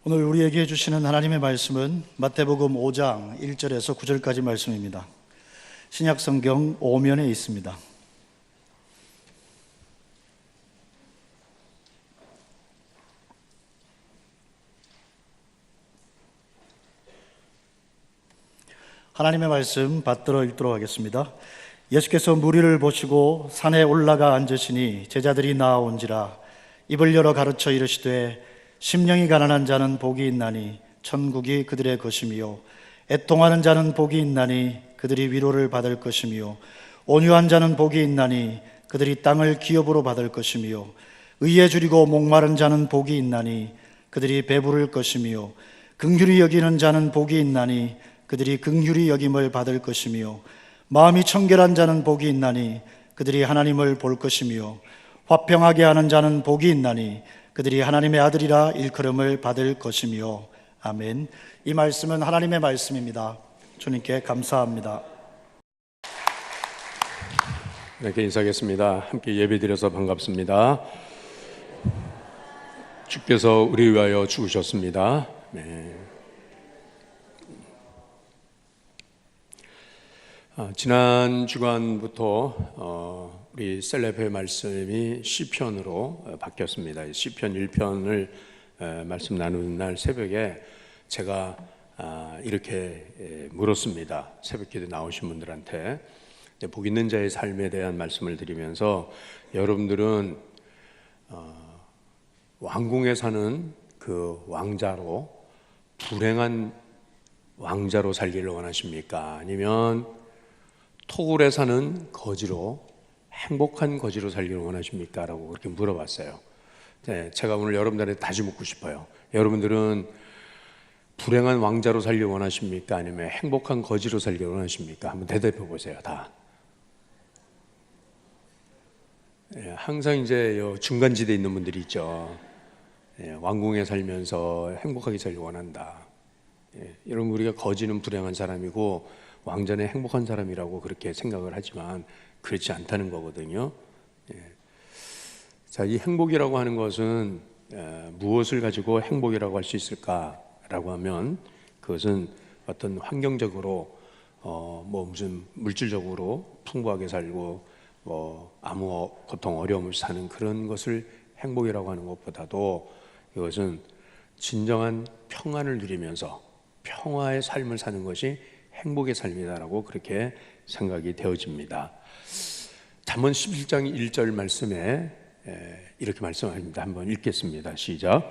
오늘 우리에게 주시는 하나님의 말씀은 마태복음 5장 1절에서 9절까지 말씀입니다. 신약성경 5면에 있습니다. 하나님의 말씀 받들어 읽도록 하겠습니다. 예수께서 무리를 보시고 산에 올라가 앉으시니 제자들이 나아온지라 입을 열어 가르쳐 이르시되 심령이 가난한 자는 복이 있나니 천국이 그들의 것이며 애통하는 자는 복이 있나니 그들이 위로를 받을 것이며 온유한 자는 복이 있나니 그들이 땅을 기업으로 받을 것이며 의에 줄이고 목마른 자는 복이 있나니 그들이 배부를 것이며 긍휼히 여기는 자는 복이 있나니 그들이 긍휼히 여김을 받을 것이며 마음이 청결한 자는 복이 있나니 그들이 하나님을 볼 것이며 화평하게 하는 자는 복이 있나니 그들이 하나님의 아들이라 일컬음을 받을 것이며. 아멘. 이 말씀은 하나님의 말씀입니다. 주님께 감사합니다. 이렇게 인사하겠습니다. 함께 예배드려서 반갑습니다. 주께서 우리 위하여 죽으셨습니다. 네. 지난 주간부터 우리 셀레브의 말씀이 시편으로 바뀌었습니다. 시편 1편을 말씀 나누는 날 새벽에 제가 이렇게 물었습니다. 새벽기도 나오신 분들한테 복 있는 자의 삶에 대한 말씀을 드리면서, 여러분들은 왕궁에 사는 그 왕자로, 불행한 왕자로 살기를 원하십니까? 아니면 토굴에 사는 거지로, 행복한 거지로 살기를 원하십니까? 라고 그렇게 물어봤어요. 네, 제가 오늘 여러분들한테 다시 묻고 싶어요. 여러분들은 불행한 왕자로 살기를 원하십니까? 아니면 행복한 거지로 살기를 원하십니까? 한번 대답해 보세요. 다. 네, 항상 이제 중간지대에 있는 분들이 있죠. 네, 왕궁에 살면서 행복하게 살기 원한다. 네, 여러분, 우리가 거지는 불행한 사람이고 왕자는 행복한 사람이라고 그렇게 생각을 하지만 그렇지 않다는 거거든요. 자, 이 행복이라고 하는 것은 무엇을 가지고 행복이라고 할 수 있을까라고 하면, 그것은 어떤 환경적으로 무슨 물질적으로 풍부하게 살고 아무 고통 어려움 없이 사는 그런 것을 행복이라고 하는 것보다도, 이것은 진정한 평안을 누리면서 평화의 삶을 사는 것이 행복의 삶이다라고 그렇게 생각이 되어집니다. 잠언 11장 1절 말씀에 이렇게 말씀합니다. 한번 읽겠습니다. 시작.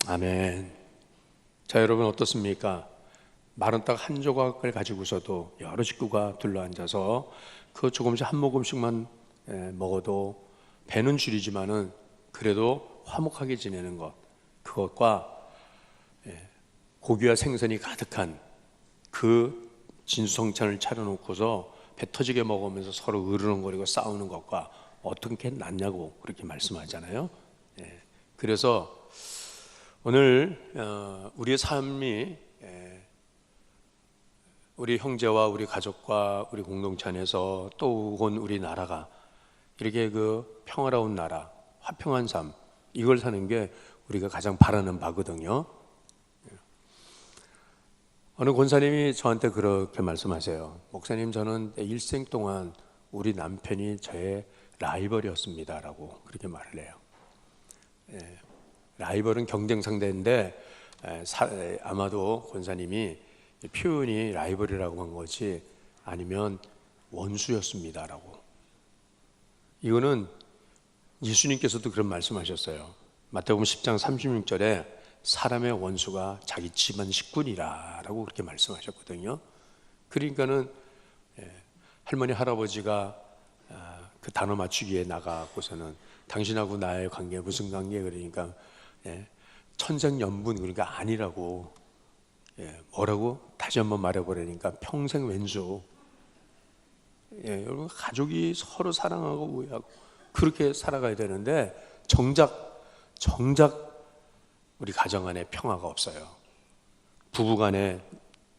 아멘. 자, 여러분 어떻습니까? 마른 떡 한 조각을 가지고서도 여러 식구가 둘러앉아서 그 조금씩 한 모금씩만 먹어도 배는 줄이지만은 그래도 화목하게 지내는 것, 그것과 고기와 생선이 가득한 그 진수성찬을 차려놓고서 배 터지게 먹으면서 서로 으르렁거리고 싸우는 것과 어떤 게 낫냐고 그렇게 말씀하잖아요. 그래서 오늘 우리의 삶이, 우리 형제와 우리 가족과 우리 공동체 안에서 또 혹은 우리 나라가 이렇게 그 평화로운 나라, 화평한 삶, 이걸 사는 게 우리가 가장 바라는 바거든요. 어느 권사님이 저한테 그렇게 말씀하세요. 목사님, 저는 일생 동안 우리 남편이 저의 라이벌이었습니다 라고 그렇게 말을 해요. 라이벌은 경쟁 상대인데 아마도 권사님이 표현이 라이벌이라고 한 거지 아니면 원수였습니다 라고. 이거는 예수님께서도 그런 말씀하셨어요. 마태복음 10장 36절에 사람의 원수가 자기 집안 식구니라 라고 그렇게 말씀하셨거든요. 그러니까는 할머니 할아버지가 그 단어 맞추기에 나가고서는 당신하고 나의 관계 무슨 관계, 그러니까 천생연분, 그러니까 아니라고, 뭐라고 다시 한번 말해보려니까 평생 왼수. 여러분, 가족이 서로 사랑하고 우애하고 그렇게 살아가야 되는데 정작 우리 가정 안에 평화가 없어요. 부부 간에,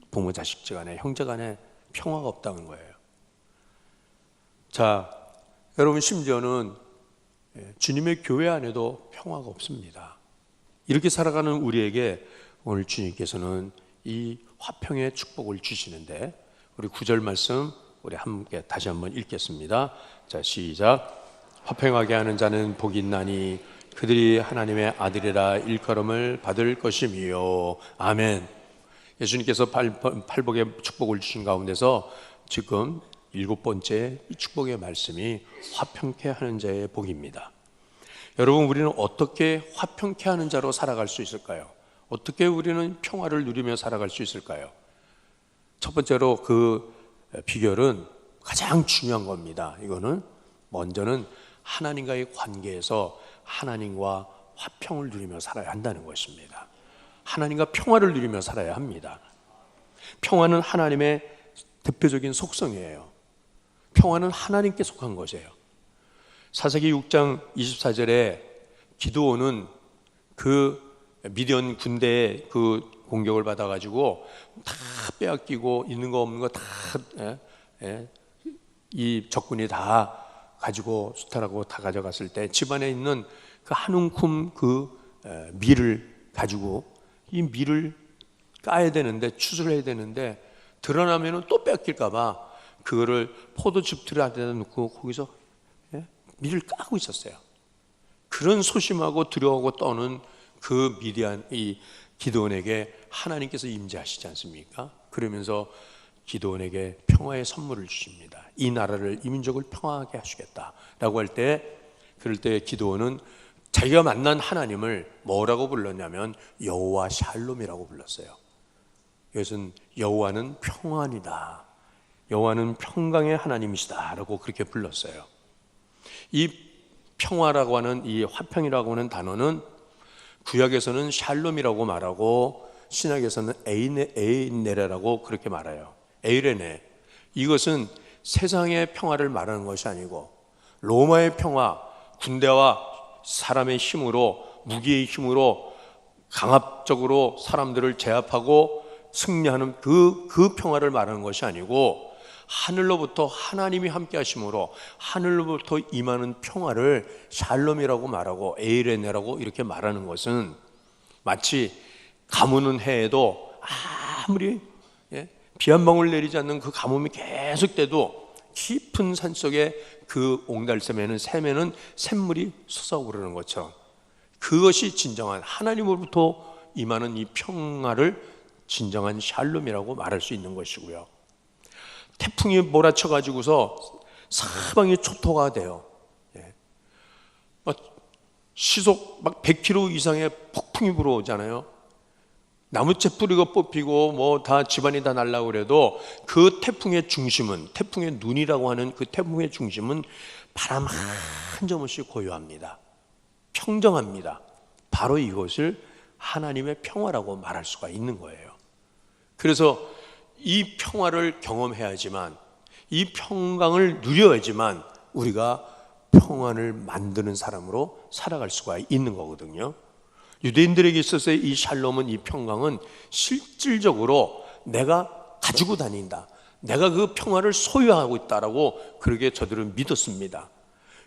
부모 자식 간에, 형제 간에 평화가 없다는 거예요. 자, 여러분, 심지어는 주님의 교회 안에도 평화가 없습니다. 이렇게 살아가는 우리에게 오늘 주님께서는 이 화평의 축복을 주시는데, 우리 9절 말씀 우리 함께 다시 한번 읽겠습니다. 자, 시작. 화평하게 하는 자는 복이 있나니 그들이 하나님의 아들이라 일컬음을 받을 것이며. 아멘. 예수님께서 팔복의 축복을 주신 가운데서 지금 7번째 이 축복의 말씀이 화평케 하는 자의 복입니다. 여러분, 우리는 어떻게 화평케 하는 자로 살아갈 수 있을까요? 어떻게 우리는 평화를 누리며 살아갈 수 있을까요? 첫 번째로 그 비결은 가장 중요한 겁니다. 이거는 먼저는 하나님과의 관계에서 하나님과 화평을 누리며 살아야 한다는 것입니다. 하나님과 평화를 누리며 살아야 합니다. 평화는 하나님의 대표적인 속성이에요. 평화는 하나님께 속한 것이에요. 사사기 6장 24절에 기드온은 그 미디안 군대의 그 공격을 받아가지고 다 빼앗기고 있는 거 없는 거 다 이 적군이 다 가지고 수탈하고 다 가져갔을 때 집안에 있는 그 한 움큼 그 밀을 가지고 이 밀을 까야 되는데, 추수를 해야 되는데 드러나면은 또 뺏길까봐 그거를 포도즙 틀에 안에다 놓고 거기서 밀을 까고 있었어요. 그런 소심하고 두려워하고 떠는 그 미디안 이 기드온에게 하나님께서 임재하시지 않습니까? 그러면서 기드온에게 평화의 선물을 주십니다. 이 나라를, 이 민족을 평화하게 하시겠다라고 할 때, 그럴 때 기드온은 자기가 만난 하나님을 뭐라고 불렀냐면 여호와 샬롬이라고 불렀어요. 이것은 여호와는 평안이다, 여호와는 평강의 하나님이시다라고 그렇게 불렀어요. 이 평화라고 하는, 이 화평이라고 하는 단어는 구약에서는 샬롬이라고 말하고 신약에서는 에이네라고 그렇게 말해요. 에이레네, 이것은 세상의 평화를 말하는 것이 아니고 로마의 평화, 군대와 사람의 힘으로, 무기의 힘으로 강압적으로 사람들을 제압하고 승리하는 그 평화를 말하는 것이 아니고, 하늘로부터 하나님이 함께 하심으로 하늘로부터 임하는 평화를 샬롬이라고 말하고 에이레네라고 이렇게 말하는 것은, 마치 가무는 해에도 아무리 비 한 방울 내리지 않는 그 가뭄이 계속돼도 깊은 산속에 그 옹달샘에는, 샘에는 샘물이 솟아오르는 것처럼, 그것이 진정한 하나님으로부터 임하는 이 평화를 진정한 샬롬이라고 말할 수 있는 것이고요. 태풍이 몰아쳐 가지고서 사방이 초토화가 돼요. 시속 막 100km 이상의 폭풍이 불어오잖아요. 나무째 뿌리가 뽑히고 뭐 다 집안이 다 날라고 그래도 그 태풍의 중심은, 태풍의 눈이라고 하는 그 태풍의 중심은 바람 한 점 없이 고요합니다. 평정합니다. 바로 이것을 하나님의 평화라고 말할 수가 있는 거예요. 그래서 이 평화를 경험해야지만, 이 평강을 누려야지만 우리가 평안을 만드는 사람으로 살아갈 수가 있는 거거든요. 유대인들에게 있어서의 이 샬롬은, 이 평강은 실질적으로 내가 가지고 다닌다, 내가 그 평화를 소유하고 있다라고 그렇게 저들은 믿었습니다.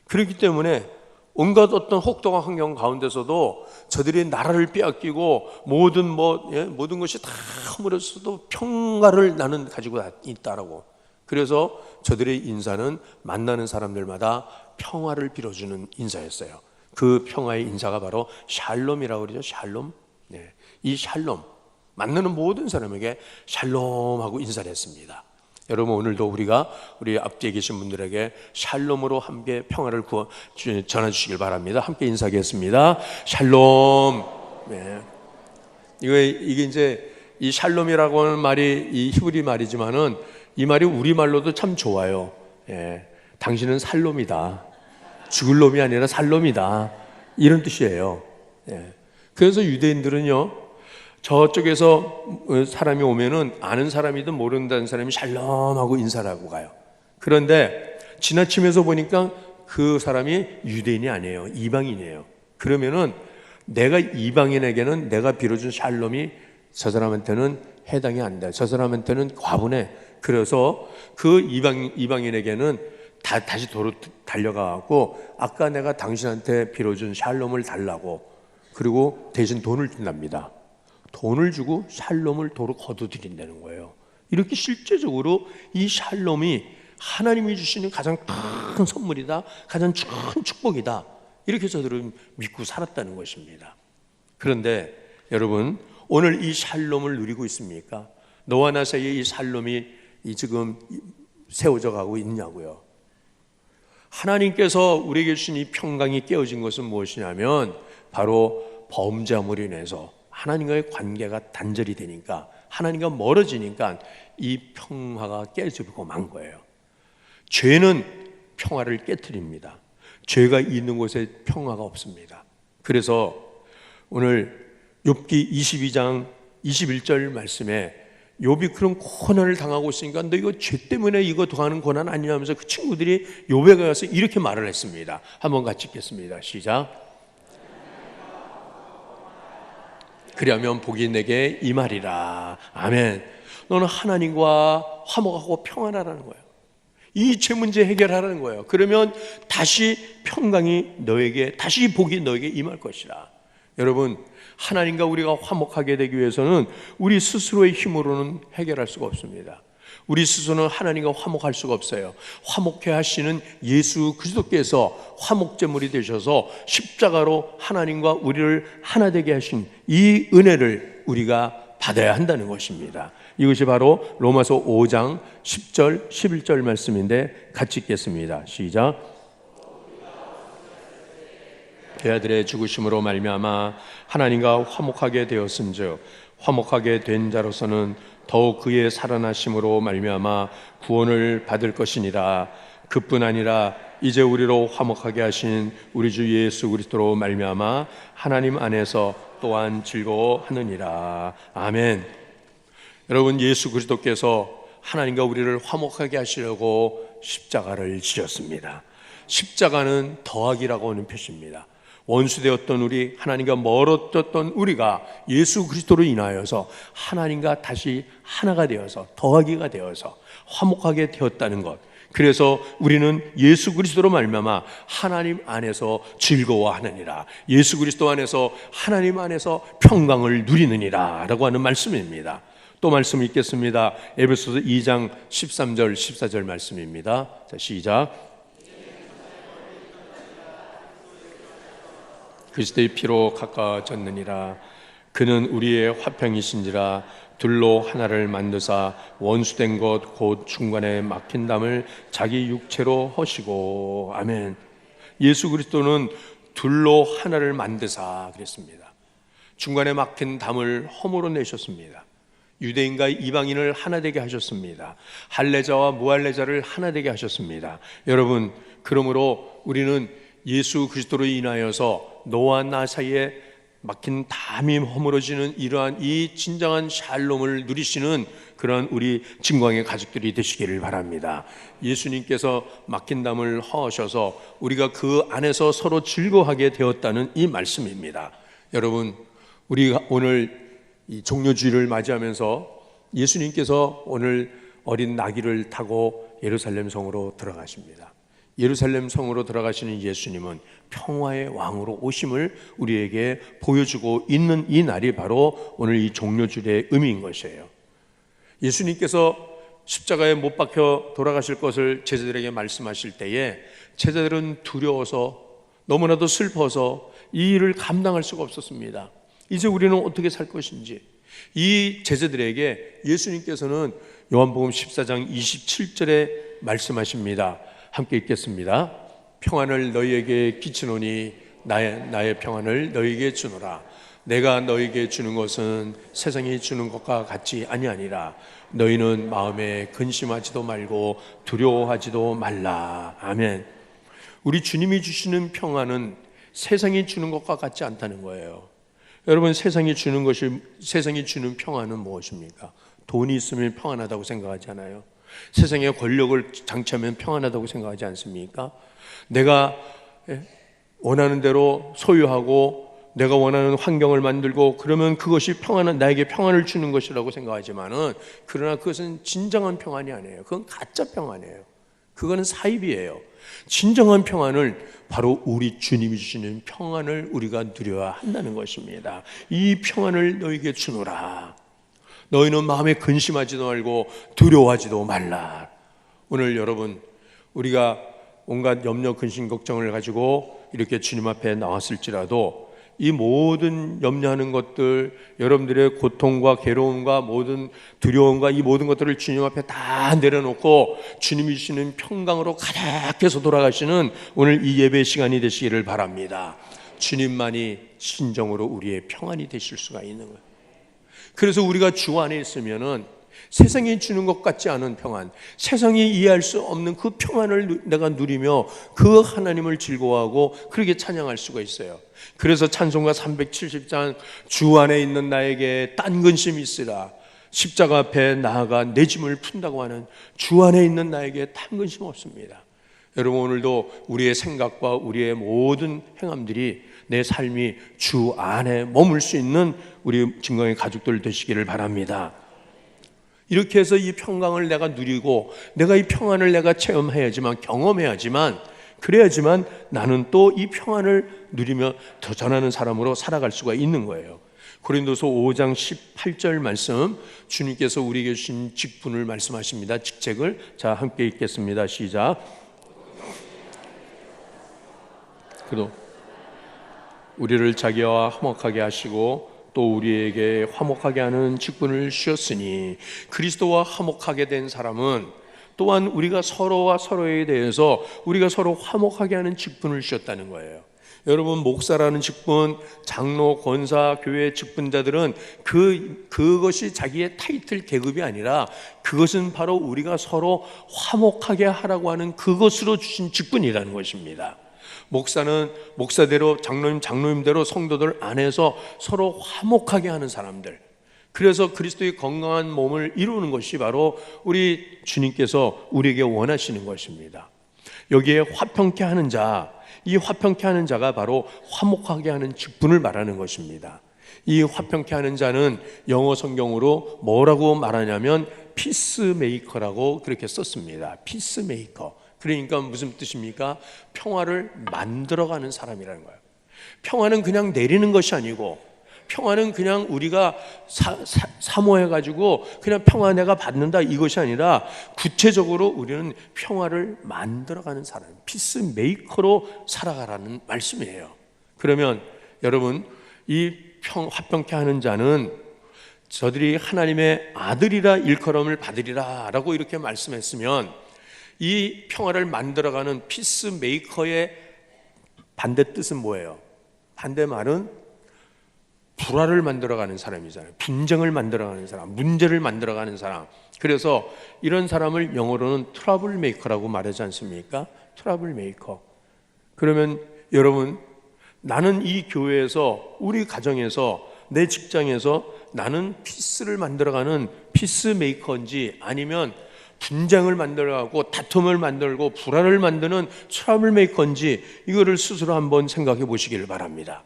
그렇기 때문에 온갖 어떤 혹독한 환경 가운데서도 저들이 나라를 빼앗기고 모든 것이 다 허물었어도 평화를 나는 가지고 있다라고. 그래서 저들의 인사는 만나는 사람들마다 평화를 빌어주는 인사였어요. 그 평화의 인사가 바로 샬롬이라고 그러죠. 샬롬. 이 샬롬, 만나는 모든 사람에게 샬롬하고 인사를 했습니다. 여러분, 오늘도 우리가 우리 앞뒤에 계신 분들에게 샬롬으로 함께 평화를 전해주시길 바랍니다. 함께 인사하겠습니다. 샬롬. 이게 이제 이 샬롬이라고 하는 말이 이 히브리 말이지만은 이 말이 우리말로도 참 좋아요. 당신은 살롬이다, 죽을 놈이 아니라 살롬이다, 이런 뜻이에요. 그래서 유대인들은요, 저쪽에서 사람이 오면은 아는 사람이든 모른다는 사람이 샬롬하고 인사를 하고 가요. 그런데 지나치면서 보니까 그 사람이 유대인이 아니에요, 이방인이에요. 그러면은 내가 이방인에게는 내가 빌어준 샬롬이 저 사람한테는 해당이 안 돼, 저 사람한테는 과분해. 그래서 그 이방인에게는 다시 도로 달려가고 아까 내가 당신한테 빌어준 샬롬을 달라고, 그리고 대신 돈을 준답니다. 돈을 주고 샬롬을 도로 거둬들인다는 거예요. 이렇게 실제적으로 이 샬롬이 하나님이 주시는 가장 큰 선물이다, 가장 큰 축복이다, 이렇게 저들은 믿고 살았다는 것입니다. 그런데 여러분, 오늘 이 샬롬을 누리고 있습니까? 너와 나 사이에 이 샬롬이 지금 세워져 가고 있냐고요. 하나님께서 우리에게 주신 이 평강이 깨어진 것은 무엇이냐면 바로 범죄함으로 인해서 하나님과의 관계가 단절이 되니까, 하나님과 멀어지니까 이 평화가 깨지고 만 거예요. 죄는 평화를 깨트립니다. 죄가 있는 곳에 평화가 없습니다. 그래서 오늘 욥기 22장 21절 말씀에 욥이 그런 고난을 당하고 있으니까 너 이거 죄 때문에 이거 당하는 고난 아니냐면서 그 친구들이 욥에게 가서 이렇게 말을 했습니다. 한번 같이 읽겠습니다. 시작. 그리하면 복이 내게 임하리라. 아멘. 너는 하나님과 화목하고 평안하라는 거예요. 이 죄 문제 해결하라는 거예요. 그러면 다시 평강이 너에게, 다시 복이 너에게 임할 것이라. 여러분, 하나님과 우리가 화목하게 되기 위해서는 우리 스스로의 힘으로는 해결할 수가 없습니다. 우리 스스로는 하나님과 화목할 수가 없어요. 화목해 하시는 예수 그리스도께서 화목제물이 되셔서 십자가로 하나님과 우리를 하나 되게 하신 이 은혜를 우리가 받아야 한다는 것입니다. 이것이 바로 로마서 5장 10절 11절 말씀인데 같이 읽겠습니다. 시작. 그 아들의 죽으심으로 말미암아 하나님과 화목하게 되었은즉 화목하게 된 자로서는 더욱 그의 살아나심으로 말미암아 구원을 받을 것이니라. 그뿐 아니라 이제 우리로 화목하게 하신 우리 주 예수 그리스도로 말미암아 하나님 안에서 또한 즐거워하느니라. 아멘. 여러분, 예수 그리스도께서 하나님과 우리를 화목하게 하시려고 십자가를 지셨습니다. 십자가는 더하기라고 하는 표시입니다. 원수되었던 우리, 하나님과 멀어졌던 우리가 예수 그리스도로 인하여서 하나님과 다시 하나가 되어서 더하기가 되어서 화목하게 되었다는 것. 그래서 우리는 예수 그리스도로 말미암아 하나님 안에서 즐거워하느니라. 예수 그리스도 안에서 하나님 안에서 평강을 누리느니라 라고 하는 말씀입니다. 또 말씀 읽겠습니다. 에베소서 2장 13절 14절 말씀입니다. 자, 시작. 그리스도의 피로 가까워졌느니라. 그는 우리의 화평이신지라. 둘로 하나를 만드사 원수된 것 곧 중간에 막힌 담을 자기 육체로 허시고. 아멘. 예수 그리스도는 둘로 하나를 만드사 그랬습니다. 중간에 막힌 담을 허물어 내셨습니다. 유대인과 이방인을 하나 되게 하셨습니다. 할례자와 무할례자를 하나 되게 하셨습니다. 여러분, 그러므로 우리는 예수 그리스도로 인하여서 너와 나 사이에 막힌 담이 허물어지는 이러한 이 진정한 샬롬을 누리시는 그런 우리 진광의 가족들이 되시기를 바랍니다. 예수님께서 막힌 담을 허셔서 우리가 그 안에서 서로 즐거워하게 되었다는 이 말씀입니다. 여러분, 우리가 오늘 이 종료주일을 맞이하면서 예수님께서 오늘 어린 나귀를 타고 예루살렘 성으로 들어가십니다. 예루살렘 성으로 들어가시는 예수님은 평화의 왕으로 오심을 우리에게 보여주고 있는 이 날이 바로 오늘 이 종료주일의 의미인 것이에요. 예수님께서 십자가에 못 박혀 돌아가실 것을 제자들에게 말씀하실 때에 제자들은 두려워서 너무나도 슬퍼서 이 일을 감당할 수가 없었습니다. 이제 우리는 어떻게 살 것인지. 이 제자들에게 예수님께서는 요한복음 14장 27절에 말씀하십니다. 함께 읽겠습니다. 평안을 너희에게 끼치노니 나의 평안을 너희에게 주노라. 내가 너희에게 주는 것은 세상이 주는 것과 같이 아니하니라. 너희는 마음에 근심하지도 말고 두려워하지도 말라. 아멘. 우리 주님이 주시는 평안은 세상이 주는 것과 같지 않다는 거예요. 여러분, 세상이 주는 평안은 무엇입니까? 돈이 있으면 평안하다고 생각하지 않아요? 세상에 권력을 장치하면 평안하다고 생각하지 않습니까? 내가 원하는 대로 소유하고 내가 원하는 환경을 만들고 그러면 그것이 나에게 평안을 주는 것이라고 생각하지만은, 그러나 그것은 진정한 평안이 아니에요. 그건 가짜 평안이에요. 그거는 사입이에요. 진정한 평안을 바로 우리 주님이 주시는 평안을 우리가 누려야 한다는 것입니다. 이 평안을 너에게 주노라. 너희는 마음에 근심하지도 말고 두려워하지도 말라. 오늘 여러분, 우리가 온갖 염려, 근심, 걱정을 가지고 이렇게 주님 앞에 나왔을지라도 이 모든 염려하는 것들, 여러분들의 고통과 괴로움과 모든 두려움과 이 모든 것들을 주님 앞에 다 내려놓고 주님이 주시는 평강으로 가득해서 돌아가시는 오늘 이 예배 시간이 되시기를 바랍니다. 주님만이 진정으로 우리의 평안이 되실 수가 있는 거예요. 그래서 우리가 주 안에 있으면은 세상이 주는 것 같지 않은 평안, 세상이 이해할 수 없는 그 평안을 내가 누리며 그 하나님을 즐거워하고 그렇게 찬양할 수가 있어요. 그래서 찬송가 370장 주 안에 있는 나에게 딴 근심이 있으라, 십자가 앞에 나아가 내 짐을 푼다고 하는 주 안에 있는 나에게 딴 근심 없습니다. 여러분, 오늘도 우리의 생각과 우리의 모든 행함들이 내 삶이 주 안에 머물 수 있는 우리 증거의 가족들 되시기를 바랍니다. 이렇게 해서 이 평강을 내가 누리고 내가 이 평안을 내가 체험해야지만, 경험해야지만, 그래야지만 나는 또 이 평안을 누리며 더 전하는 사람으로 살아갈 수가 있는 거예요. 고린도서 5장 18절 말씀, 주님께서 우리에게 주신 직분을 말씀하십니다. 직책을 자 함께 읽겠습니다. 시작. 그도 우리를 자기와 화목하게 하시고 또 우리에게 화목하게 하는 직분을 주셨으니, 그리스도와 화목하게 된 사람은 또한 우리가 서로와 서로에 대해서 우리가 서로 화목하게 하는 직분을 주셨다는 거예요. 여러분, 목사라는 직분, 장로, 권사, 교회 직분자들은 그것이 자기의 타이틀 계급이 아니라 그것은 바로 우리가 서로 화목하게 하라고 하는 그것으로 주신 직분이라는 것입니다. 목사는 목사대로, 장로님대로 성도들 안에서 서로 화목하게 하는 사람들, 그래서 그리스도의 건강한 몸을 이루는 것이 바로 우리 주님께서 우리에게 원하시는 것입니다. 여기에 화평케 하는 자, 이 화평케 하는 자가 바로 화목하게 하는 직분을 말하는 것입니다. 이 화평케 하는 자는 영어 성경으로 뭐라고 말하냐면 피스메이커라고 그렇게 썼습니다. 피스메이커. 그러니까 무슨 뜻입니까? 평화를 만들어가는 사람이라는 거예요. 평화는 그냥 내리는 것이 아니고, 평화는 그냥 우리가 사모해가지고 그냥 평화 내가 받는다 이것이 아니라 구체적으로 우리는 평화를 만들어가는 사람, 피스메이커로 살아가라는 말씀이에요. 그러면 여러분, 이 화평케 하는 자는 저들이 하나님의 아들이라 일컬음을 받으리라 라고 이렇게 말씀했으면, 이 평화를 만들어가는 피스메이커의 반대 뜻은 뭐예요? 반대 말은 불화를 만들어가는 사람이잖아요. 분쟁을 만들어가는 사람, 문제를 만들어가는 사람. 그래서 이런 사람을 영어로는 트러블 메이커라고 말하지 않습니까? 트러블 메이커. 그러면 여러분, 나는 이 교회에서, 우리 가정에서, 내 직장에서 나는 피스를 만들어가는 피스메이커인지, 아니면 분쟁을 만들어가고 다툼을 만들고 불화를 만드는 트러블 메이커인지, 이거를 스스로 한번 생각해 보시기를 바랍니다.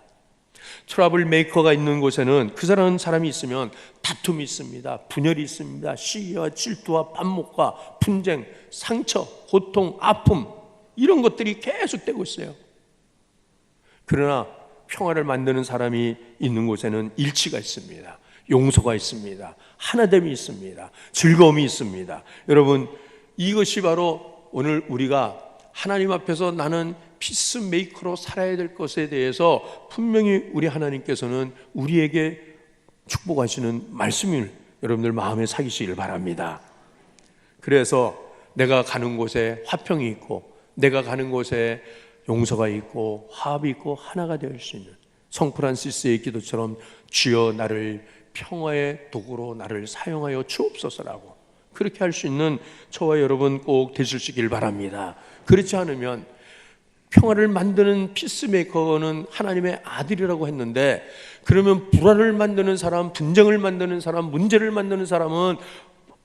트러블 메이커가 있는 곳에는 그 사람이 있으면 다툼이 있습니다. 분열이 있습니다. 시기와 질투와 반목과 분쟁, 상처, 고통, 아픔, 이런 것들이 계속되고 있어요. 그러나 평화를 만드는 사람이 있는 곳에는 일치가 있습니다. 용서가 있습니다. 하나됨이 있습니다. 즐거움이 있습니다. 여러분, 이것이 바로 오늘 우리가 하나님 앞에서 나는 피스메이커로 살아야 될 것에 대해서 분명히 우리 하나님께서는 우리에게 축복하시는 말씀을 여러분들 마음에 새기시길 바랍니다. 그래서 내가 가는 곳에 화평이 있고, 내가 가는 곳에 용서가 있고, 화합이 있고, 하나가 될 수 있는 성 프란시스의 기도처럼 주여 나를 평화의 도구로 나를 사용하여 주옵소서라고 그렇게 할 수 있는 저와 여러분 꼭 되시길 바랍니다. 그렇지 않으면 평화를 만드는 피스메이커는 하나님의 아들이라고 했는데, 그러면 불화를 만드는 사람, 분쟁을 만드는 사람, 문제를 만드는 사람은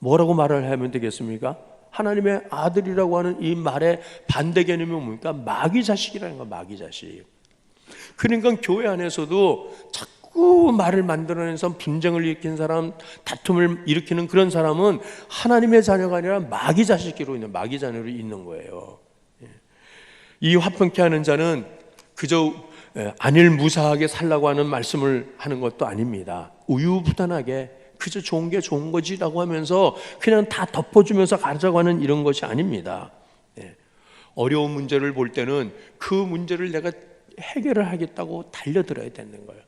뭐라고 말을 하면 되겠습니까? 하나님의 아들이라고 하는 이 말의 반대 개념이 뭡니까? 마귀 자식이라는 거야, 마귀 자식. 그러니까 교회 안에서도 자꾸 자꾸 말을 만들어내서 분쟁을 일으키는 사람, 다툼을 일으키는 그런 사람은 하나님의 자녀가 아니라 마귀 자식으로 있는, 마귀 자녀로 있는 거예요. 이 화평케 하는 자는 그저 안일무사하게 살라고 하는 말씀을 하는 것도 아닙니다. 우유부단하게 그저 좋은 게 좋은 거지라고 하면서 그냥 다 덮어주면서 가자고 하는 이런 것이 아닙니다. 어려운 문제를 볼 때는 그 문제를 내가 해결을 하겠다고 달려들어야 되는 거예요.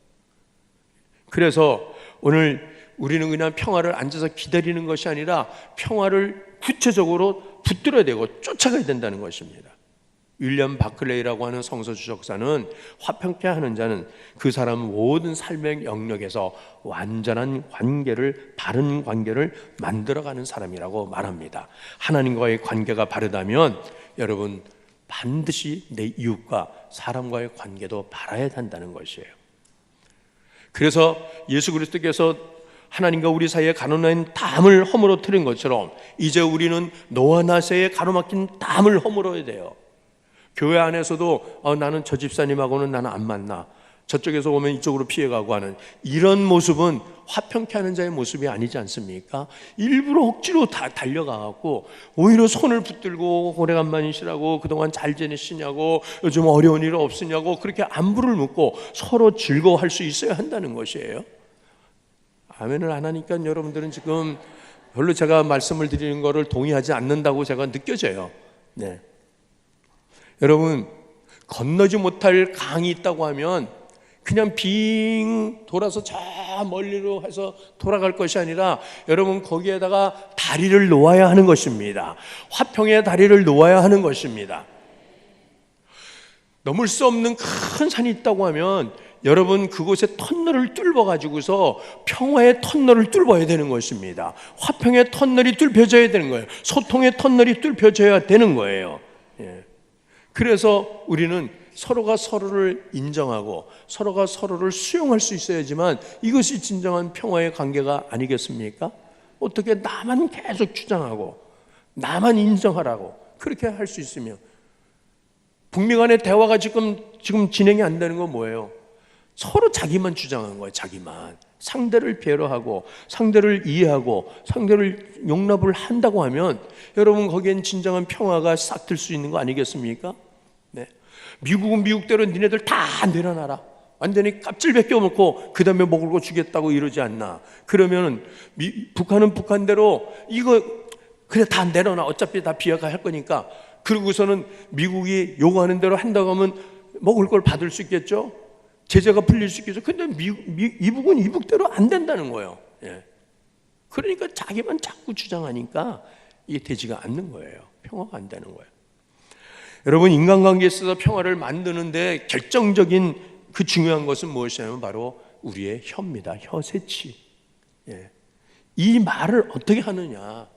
그래서 오늘 우리는 그냥 평화를 앉아서 기다리는 것이 아니라 평화를 구체적으로 붙들어야 되고 쫓아가야 된다는 것입니다. 윌리엄 바클레이라고 하는 성서주석사는 화평케 하는 자는 그 사람 모든 삶의 영역에서 완전한 관계를, 바른 관계를 만들어가는 사람이라고 말합니다. 하나님과의 관계가 바르다면 여러분 반드시 내 이웃과 사람과의 관계도 바라야 한다는 것이에요. 그래서 예수 그리스도께서 하나님과 우리 사이에 가로막힌 담을 허물어뜨린 것처럼 이제 우리는 노아 나세에 가로막힌 담을 허물어야 돼요. 교회 안에서도 나는 저 집사님하고는 나는 안 만나, 저쪽에서 오면 이쪽으로 피해가고 하는 이런 모습은 화평케 하는 자의 모습이 아니지 않습니까? 일부러 억지로 다 달려가고 오히려 손을 붙들고 오래간만이시라고, 그동안 잘 지내시냐고, 요즘 어려운 일 없으냐고 그렇게 안부를 묻고 서로 즐거워할 수 있어야 한다는 것이에요. 아멘을 안 하니까 여러분들은 지금 별로 제가 말씀을 드리는 것을 동의하지 않는다고 제가 느껴져요. 네. 여러분, 건너지 못할 강이 있다고 하면 그냥 빙 돌아서 저 멀리로 해서 돌아갈 것이 아니라 여러분 거기에다가 다리를 놓아야 하는 것입니다. 화평의 다리를 놓아야 하는 것입니다. 넘을 수 없는 큰 산이 있다고 하면 여러분 그곳에 터널을 뚫어 가지고서 평화의 터널을 뚫어야 되는 것입니다. 화평의 터널이 뚫혀져야 되는 거예요. 소통의 터널이 뚫혀져야 되는 거예요. 예. 그래서 우리는 서로가 서로를 인정하고 서로가 서로를 수용할 수 있어야지만 이것이 진정한 평화의 관계가 아니겠습니까? 어떻게 나만 계속 주장하고 나만 인정하라고 그렇게 할 수 있으면, 북미 간의 대화가 지금 진행이 안 되는 건 뭐예요? 서로 자기만 주장한 거예요. 자기만. 상대를 배려하고 상대를 이해하고 상대를 용납을 한다고 하면 여러분 거기엔 진정한 평화가 싹 들 수 있는 거 아니겠습니까? 네. 미국은 미국대로 니네들 다 내려놔라, 완전히 깝질 벗겨놓고 그 다음에 먹을 거 주겠다고 이러지 않나? 그러면 북한은 북한대로 이거 그래 다 내려놔, 어차피 다 비약할 거니까. 그러고서는 미국이 요구하는 대로 한다고 하면 먹을 걸 받을 수 있겠죠? 제재가 풀릴 수 있겠죠? 근데 이북은 이북대로 안 된다는 거예요. 예. 그러니까 자기만 자꾸 주장하니까 이게 되지가 않는 거예요. 평화가 안 되는 거예요. 여러분, 인간관계에 있어서 평화를 만드는데 결정적인 그 중요한 것은 무엇이냐면 바로 우리의 혀입니다. 혀세치. 예. 이 말을 어떻게 하느냐?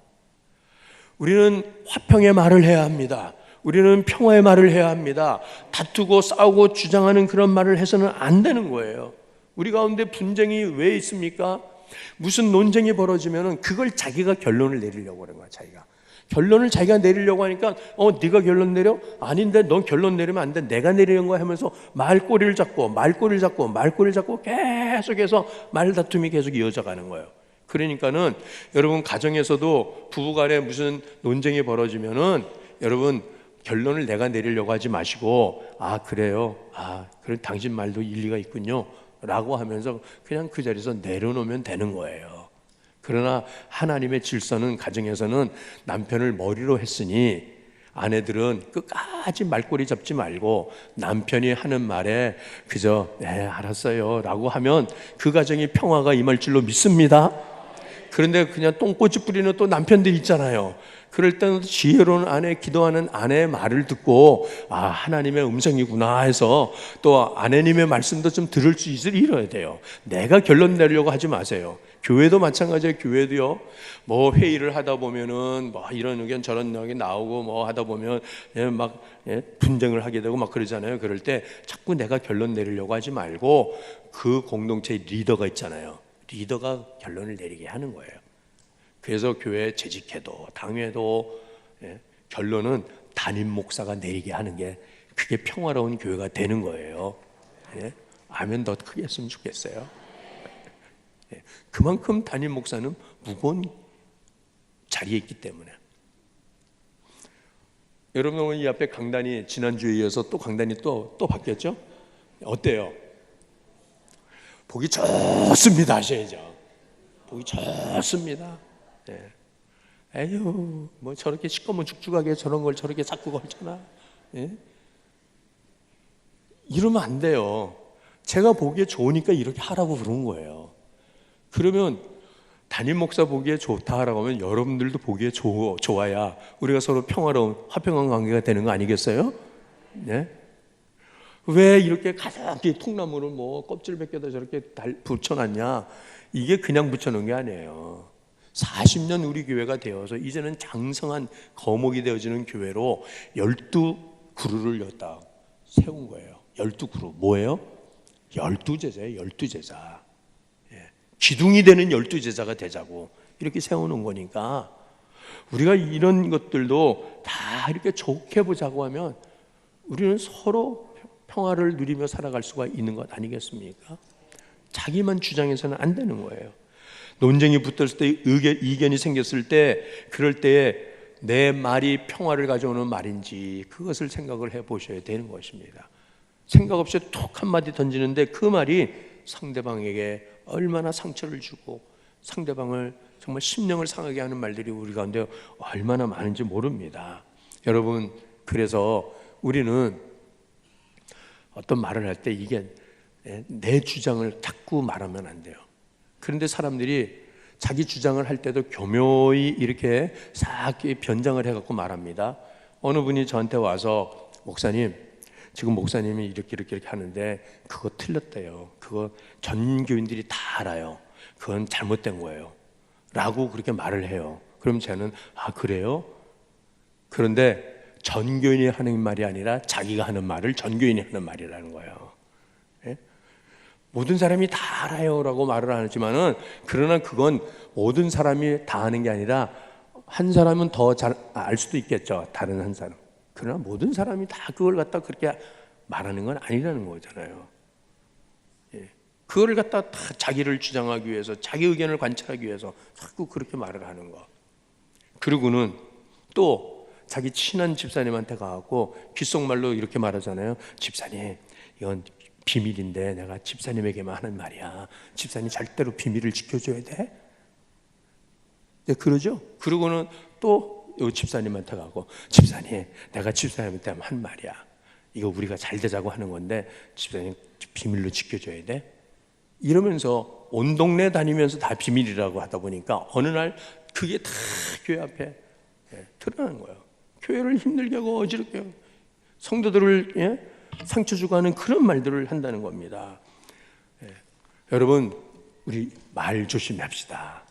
우리는 화평의 말을 해야 합니다. 우리는 평화의 말을 해야 합니다. 다투고 싸우고 주장하는 그런 말을 해서는 안 되는 거예요. 우리 가운데 분쟁이 왜 있습니까? 무슨 논쟁이 벌어지면 그걸 자기가 결론을 내리려고 하는 거야. 결론을 자기가 내리려고 하니까 네가 결론 내려? 아닌데 넌 결론 내리면 안 돼, 내가 내리는 거야 하면서 말꼬리를 잡고 계속해서 말다툼이 계속 이어져 가는 거예요. 그러니까는 여러분 가정에서도 부부간에 무슨 논쟁이 벌어지면은 여러분 결론을 내가 내리려고 하지 마시고 그래요, 그래 당신 말도 일리가 있군요 라고 하면서 그냥 그 자리에서 내려놓으면 되는 거예요. 그러나 하나님의 질서는, 가정에서는 남편을 머리로 했으니 아내들은 끝까지 말꼬리 잡지 말고 남편이 하는 말에 그저 네 알았어요 라고 하면 그 가정이 평화가 임할 줄로 믿습니다. 그런데 그냥 똥꼬치 뿌리는 또 남편들이 있잖아요. 그럴 때는 지혜로운 아내, 기도하는 아내의 말을 듣고 하나님의 음성이구나 해서 또 아내님의 말씀도 좀 들을 수 있을 이뤄야 돼요. 내가 결론 내려고 하지 마세요. 교회도 마찬가지예요. 교회도요. 뭐 회의를 하다 보면은 뭐 이런 의견 저런 의견 나오고 뭐 하다 보면 막 분쟁을 하게 되고 막 그러잖아요. 그럴 때 자꾸 내가 결론 내리려고 하지 말고 그 공동체의 리더가 있잖아요. 리더가 결론을 내리게 하는 거예요. 그래서 교회 재직해도 당회도 결론은 담임 목사가 내리게 하는 게 그게 평화로운 교회가 되는 거예요. 아멘 더 크게 했으면 좋겠어요. 예, 그만큼 담임 목사는 무거운 자리에 있기 때문에. 여러분 오늘 이 앞에 강단이 지난주에 이어서 또 강단이 또 바뀌었죠? 어때요? 보기 좋습니다 하셔야죠. 보기 좋습니다. 예. 에휴 뭐 저렇게 시꺼먼 죽죽하게 저런 걸 저렇게 자꾸 걸잖아. 예? 이러면 안 돼요. 제가 보기에 좋으니까 이렇게 하라고 그런 거예요. 그러면 담임 목사 보기에 좋다라고 하면 여러분들도 보기에 좋아야 우리가 서로 평화로운 화평한 관계가 되는 거 아니겠어요? 네? 왜 이렇게 가볍게 통나무를 뭐 껍질 벗겨다 저렇게 붙여놨냐? 이게 그냥 붙여놓은 게 아니에요. 40년 우리 교회가 되어서 이제는 장성한 거목이 되어지는 교회로 12그루를 여기다 세운 거예요. 12그루. 뭐예요? 12제자예요. 12제자. 기둥이 되는 12제자가 되자고 이렇게 세우는 거니까 우리가 이런 것들도 다 이렇게 좋게 보자고 하면 우리는 서로 평화를 누리며 살아갈 수가 있는 것 아니겠습니까? 자기만 주장해서는 안 되는 거예요. 논쟁이 붙었을 때 이견이 생겼을 때 그럴 때에 내 말이 평화를 가져오는 말인지 그것을 생각을 해보셔야 되는 것입니다. 생각 없이 툭 한마디 던지는데 그 말이 상대방에게 얼마나 상처를 주고 상대방을 정말 심령을 상하게 하는 말들이 우리 가운데 얼마나 많은지 모릅니다. 여러분 그래서 우리는 어떤 말을 할 때 이게 내 주장을 자꾸 말하면 안 돼요. 그런데 사람들이 자기 주장을 할 때도 교묘히 이렇게 싹 변장을 해갖고 말합니다. 어느 분이 저한테 와서 목사님 지금 목사님이 이렇게 하는데 그거 틀렸대요. 그거 전 교인들이 다 알아요. 그건 잘못된 거예요 라고 그렇게 말을 해요. 그럼 저는 아 그래요? 그런데 전 교인이 하는 말이 아니라 자기가 하는 말을 전 교인이 하는 말이라는 거예요. 예? 모든 사람이 다 알아요 라고 말을 하지만은 그러나 그건 모든 사람이 다 아는 게 아니라 한 사람은 더 잘 알 수도 있겠죠. 다른 한 사람. 그러나 모든 사람이 다 그걸 갖다 그렇게 말하는 건 아니라는 거잖아요. 예. 그걸 갖다 다 자기를 주장하기 위해서 자기 의견을 관철하기 위해서 자꾸 그렇게 말을 하는 거. 그리고는 또 자기 친한 집사님한테 가갖고 귓속말로 이렇게 말하잖아요. 집사님 이건 비밀인데 내가 집사님에게만 하는 말이야. 집사님 절대로 비밀을 지켜줘야 돼. 네, 그러죠. 그러고는 또 이 집사님한테 가고 집사님 내가 집사님한테 한 말이야. 이거 우리가 잘 되자고 하는 건데 집사님 비밀로 지켜줘야 돼. 이러면서 온 동네 다니면서 다 비밀이라고 하다 보니까 어느 날 그게 다 교회 앞에 드러나는 거예요. 교회를 힘들게 하고 어지럽게 하고 성도들을 상처 주고 하는 그런 말들을 한다는 겁니다. 여러분 우리 말 조심합시다.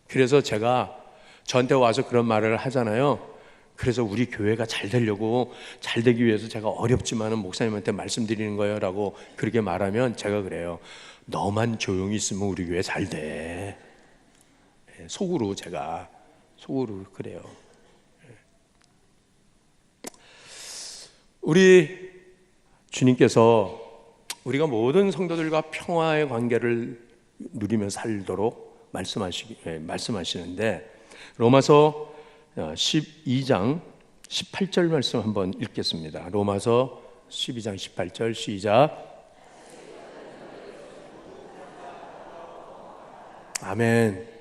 그래서 제가 저한테 와서 그런 말을 하잖아요. 그래서 우리 교회가 잘 되려고 잘 되기 위해서 제가 어렵지만은 목사님한테 말씀드리는 거예요 라고 그렇게 말하면 제가 그래요. 너만 조용히 있으면 우리 교회 잘 돼. 속으로 제가 속으로 그래요. 우리 주님께서 우리가 모든 성도들과 평화의 관계를 누리며 살도록 말씀하시는데 로마서 12장 18절 말씀 한번 읽겠습니다. 로마서 12장 18절 시작. 아멘.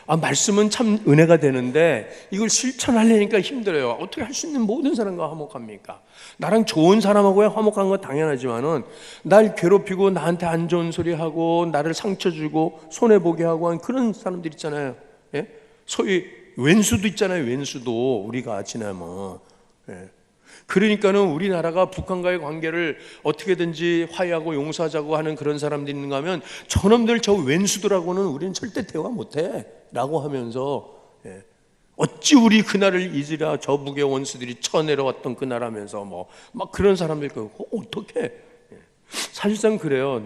말씀은 참 은혜가 되는데 이걸 실천하려니까 힘들어요. 어떻게 할 수 있는 모든 사람과 화목합니까? 나랑 좋은 사람하고야 화목한 건 당연하지만은 날 괴롭히고 나한테 안 좋은 소리 하고 나를 상처 주고 손해 보게 하고 한 그런 사람들 있잖아요. 예? 소위 왼수도 있잖아요. 왼수도 우리가 지나면. 예. 그러니까는 우리나라가 북한과의 관계를 어떻게든지 화해하고 용서하자고 하는 그런 사람들이 있는가 하면 저놈들 저 왼수들하고는 우리는 절대 대화 못해 라고 하면서 어찌 우리 그날을 잊으랴 저 북의 원수들이 쳐내려왔던 그날 하면서 뭐 막 그런 사람들 있고 어떻게 사실상 그래요.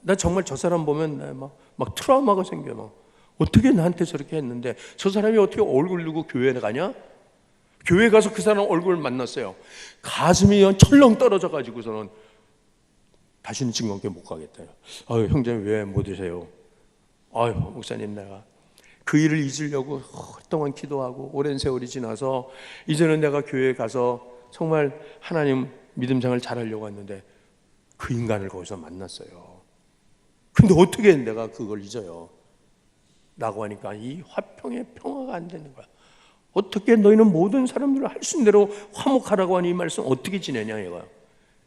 나 정말 저 사람 보면 막 트라우마가 생겨. 막 어떻게 나한테 저렇게 했는데 저 사람이 어떻게 얼굴 들고 교회에 가냐? 교회 가서 그 사람 얼굴을 만났어요. 가슴이 철렁 떨어져 가지고서는 다시는 증거교회 못 가겠다. 아유, 형제님 왜 못 오세요? 아유, 목사님 내가 그 일을 잊으려고 오랫동안 기도하고 오랜 세월이 지나서 이제는 내가 교회에 가서 정말 하나님 믿음 생활 잘하려고 했는데 그 인간을 거기서 만났어요. 근데 어떻게 내가 그걸 잊어요? 라고 하니까 이 화평의 평화가 안 되는 거야. 어떻게 너희는 모든 사람들을 할 수 있는 대로 화목하라고 하니 이 말씀 어떻게 지내냐 얘가.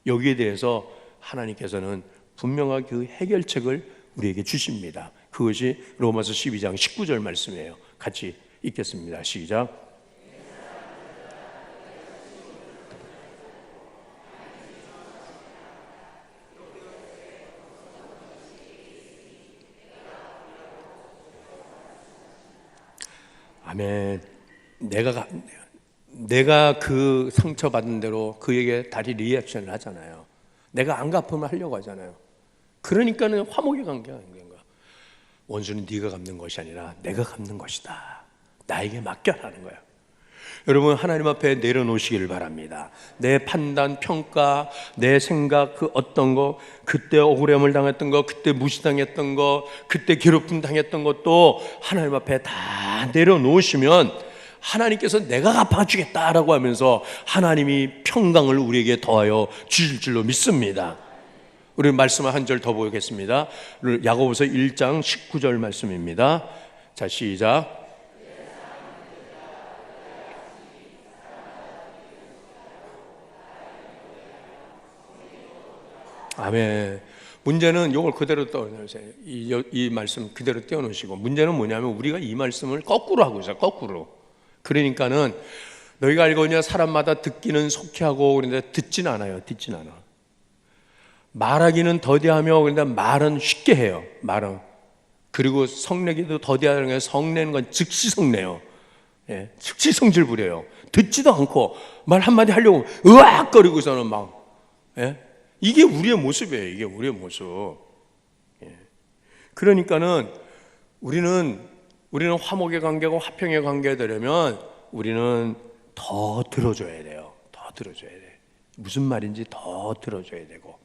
여기에 대해서 하나님께서는 분명하게 그 해결책을 우리에게 주십니다. 그것이 로마서 12장 19절 말씀이에요. 같이 읽겠습니다. 시작. 아멘. 내가 그 상처 받은 대로 그에게 다리 리액션을 하잖아요. 내가 안 갚으면 하려고 하잖아요. 그러니까는 화목의 관계가 있는 거야. 원수는 네가 갚는 것이 아니라 내가 갚는 것이다. 나에게 맡겨라는 거야. 여러분 하나님 앞에 내려놓으시기를 바랍니다. 내 판단, 평가, 내 생각 그 어떤 거, 그때 억울함을 당했던 거, 그때 무시당했던 거, 그때 괴롭힘 당했던 것도 하나님 앞에 다 내려놓으시면 하나님께서 내가 갚아주겠다라고 하면서 하나님이 평강을 우리에게 더하여 주실 줄로 믿습니다. 우리 말씀을 한 절 더 보겠습니다. 야고보서 1장 19절 말씀입니다. 자, 시작. 아멘. 문제는 이걸 그대로 떼어놓으세요. 이 말씀 그대로 떼어놓으시고, 문제는 뭐냐면 우리가 이 말씀을 거꾸로 하고 있어요. 거꾸로. 그러니까는 너희가 알고 있냐, 사람마다 듣기는 속히하고 그런데 듣진 않아요. 듣진 않아. 말하기는 더디하며 그런데 말은 쉽게 해요. 말은. 그리고 성내기도 더디하는 게, 성내는 건 즉시 성내요. 예, 즉시 성질 부려요. 듣지도 않고 말 한마디 하려고 으악거리고서는 막, 예? 이게 우리의 모습이에요. 이게 우리의 모습. 예. 그러니까는 우리는 화목의 관계고 화평의 관계가 되려면 우리는 더 들어줘야 돼요. 더 들어줘야 돼. 무슨 말인지 더 들어줘야 되고,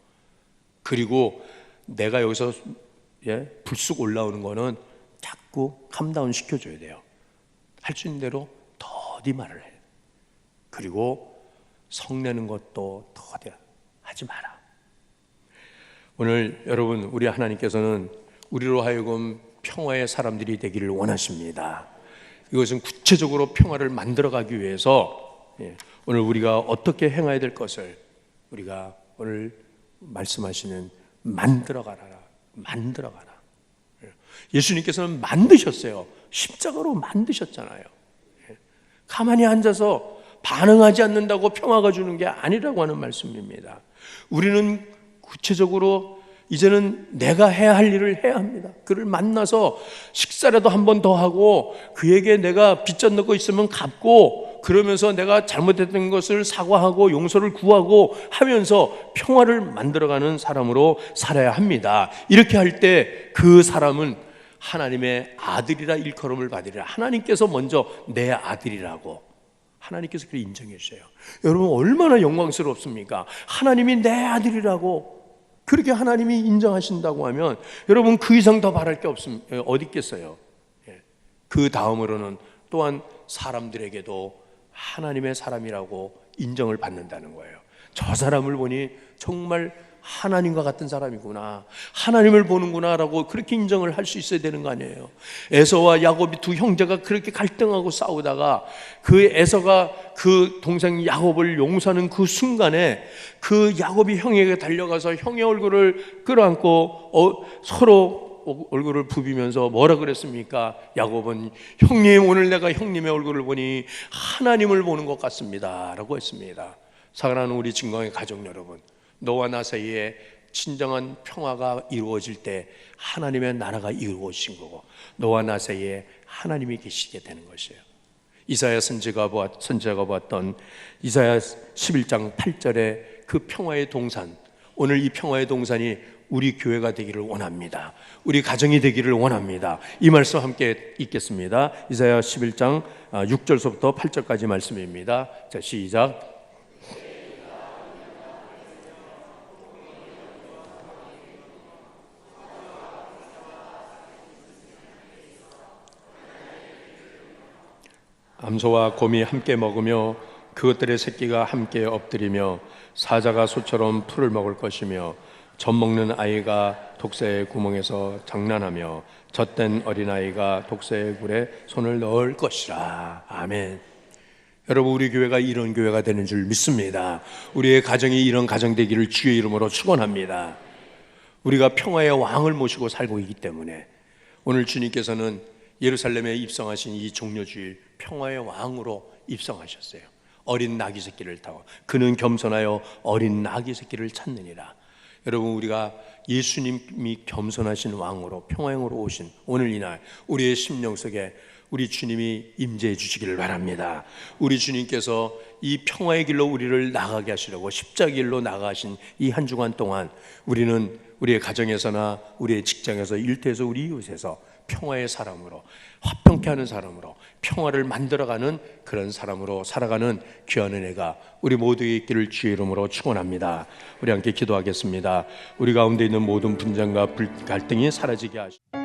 그리고 내가 여기서 불쑥 올라오는 거는 자꾸 캄다운 시켜줘야 돼요. 할 수 있는 대로 더디 말을 해. 그리고 성내는 것도 더디 하지 마라. 오늘 여러분, 우리 하나님께서는 우리로 하여금 평화의 사람들이 되기를 원하십니다. 이것은 구체적으로 평화를 만들어가기 위해서 오늘 우리가 어떻게 행해야 될 것을 우리가 오늘 말씀하시는 만들어가라. 예수님께서는 만드셨어요. 십자가로 만드셨잖아요. 가만히 앉아서 반응하지 않는다고 평화가 주는 게 아니라고 하는 말씀입니다. 우리는 구체적으로 이제는 내가 해야 할 일을 해야 합니다. 그를 만나서 식사라도 한 번 더 하고, 그에게 내가 빚졌는 거 있으면 갚고, 그러면서 내가 잘못했던 것을 사과하고 용서를 구하고 하면서 평화를 만들어가는 사람으로 살아야 합니다. 이렇게 할 때 그 사람은 하나님의 아들이라 일컬음을 받으리라. 하나님께서 먼저 내 아들이라고 하나님께서 그렇게 인정해 주세요. 여러분 얼마나 영광스럽습니까? 하나님이 내 아들이라고 그렇게 하나님이 인정하신다고 하면 여러분 그 이상 더 바랄 게 없습니다. 어디 있겠어요? 그 다음으로는 또한 사람들에게도 하나님의 사람이라고 인정을 받는다는 거예요. 저 사람을 보니 정말 하나님과 같은 사람이구나, 하나님을 보는구나 라고 그렇게 인정을 할 수 있어야 되는 거 아니에요. 에서와 야곱이 두 형제가 그렇게 갈등하고 싸우다가 그 에서가 그 동생 야곱을 용서하는 그 순간에 그 야곱이 형에게 달려가서 형의 얼굴을 끌어안고 서로 얼굴을 부비면서 뭐라 그랬습니까? 야곱은 형님, 오늘 내가 형님의 얼굴을 보니 하나님을 보는 것 같습니다 라고 했습니다. 사랑하는 우리 진광의 가족 여러분, 너와 나 사이에 진정한 평화가 이루어질 때 하나님의 나라가 이루어진 거고, 너와 나 사이에 하나님이 계시게 되는 것이에요. 이사야 선지자가 보았던 이사야 11장 8절의 그 평화의 동산, 오늘 이 평화의 동산이 우리 교회가 되기를 원합니다. 우리 가정이 되기를 원합니다. 이 말씀 함께 읽겠습니다. 이사야 11장 6절서부터 8절까지 말씀입니다. 자, 시작. 암소와 곰이 함께 먹으며 그것들의 새끼가 함께 엎드리며 사자가 소처럼 풀을 먹을 것이며 젖 먹는 아이가 독새의 구멍에서 장난하며 젖된 어린아이가 독새의 굴에 손을 넣을 것이라. 아멘. 여러분, 우리 교회가 이런 교회가 되는 줄 믿습니다. 우리의 가정이 이런 가정 되기를 주의 이름으로 축원합니다. 우리가 평화의 왕을 모시고 살고 있기 때문에 오늘 주님께서는 예루살렘에 입성하신 이 종려주일 평화의 왕으로 입성하셨어요. 어린 나귀 새끼를 타고 그는 겸손하여 어린 나귀 새끼를 찾느니라. 여러분, 우리가 예수님이 겸손하신 왕으로 평화형으로 오신 오늘 이날 우리의 심령 속에 우리 주님이 임재해 주시기를 바랍니다. 우리 주님께서 이 평화의 길로 우리를 나가게 하시려고 십자가 길로 나가신 이 한 주간 동안 우리는 우리의 가정에서나 우리의 직장에서 일터에서 우리 이웃에서 평화의 사람으로, 화평케 하는 사람으로, 평화를 만들어가는 그런 사람으로 살아가는 귀한 은혜가 우리 모두에게 있기를 주의 이름으로 축원합니다. 우리 함께 기도하겠습니다. 우리 가운데 있는 모든 분쟁과 갈등이 사라지게 하시고